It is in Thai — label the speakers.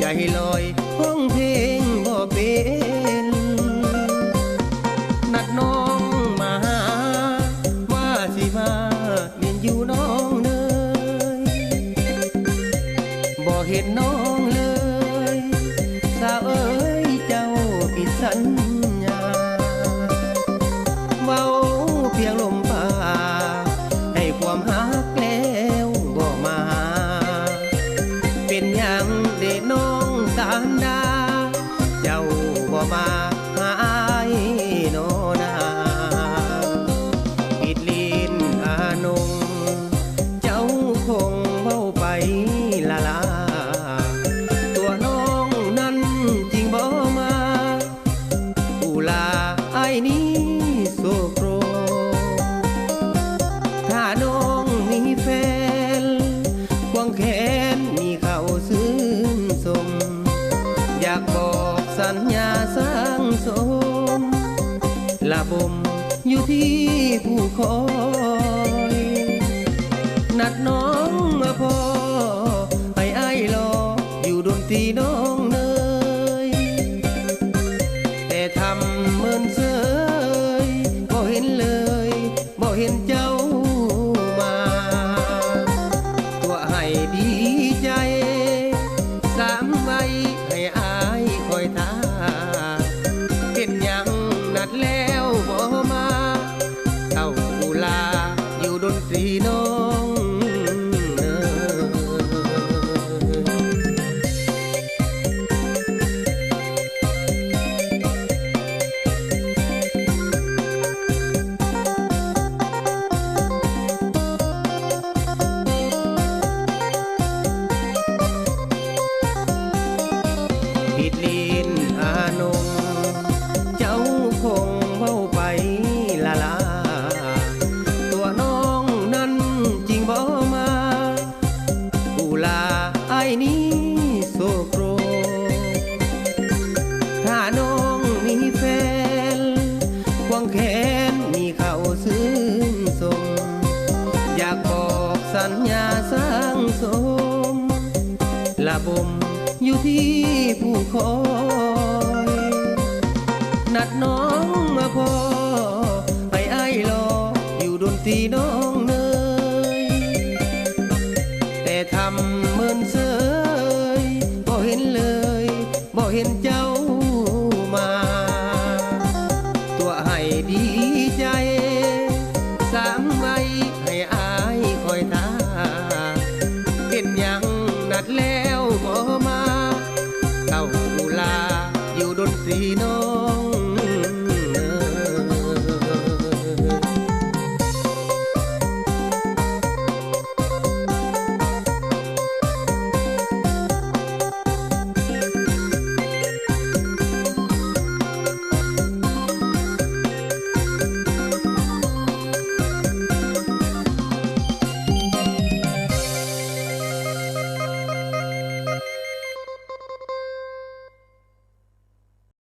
Speaker 1: ใจลอยห้องเพลงบ่เป็นนัดน้องมาหาว่าสิมาเรียนอยู่น้องเนยบ่เห็นน้องเลยสาวเอ้ยเจ้าผิดสัญญาเว้าเพียงลมปากให้ความหักแล้วบ่มาเป็นอย่างเด็กน้องสารดาเจ้าบ่มาหาอ้ายโนนาปิดลิ้นอานงเจ้าคงเว้าไปละลาตัวน้องนั้นจริงบ่มาอุลาไอ้นี้โซโครถ้าน้องมีแฟนควงแขนมีเขาซึ้งสมอยากบอกสัญญาสร้างสมละบมอยู่ที่ผู้คอยนัดน้องมาพอให้อ้ายรออยู่ดนตรีน้องเนยแต่ทำเหมือนเสยบ่เห็นเลยบ่เห็นเจ้ามาตัวให้ดีใจสามไว้ให้อ้ายคอยท่าเป็นยังนัดแล้วบ่มาเต้าอุลาอยู่ดนตรีน้องเนยปิดลิ้นอานงเจ้าคงเว้าไปละลาตัวน้องนั้นจริงบ่มาอุลาไอ้นี้โซโครถ้าน้องมีแฟนควงแขนมีเขาซึ้งสมอยากบอกสัญญาสร้างสมละบมอยู่ที่ผู้คอยนัดน้องมาพอให้อ้ายรออยู่ดนตรีน้องเนยแต่ทำเหมือนเสยบ่เห็นเลยบ่เห็นเจ้ามาตัวให้ดีใจสามไว้ให้อ้ายคอยท่าเป็นยังนัดแล้วบ่มาเต้าอุลาอยู่ดนตรีน้อง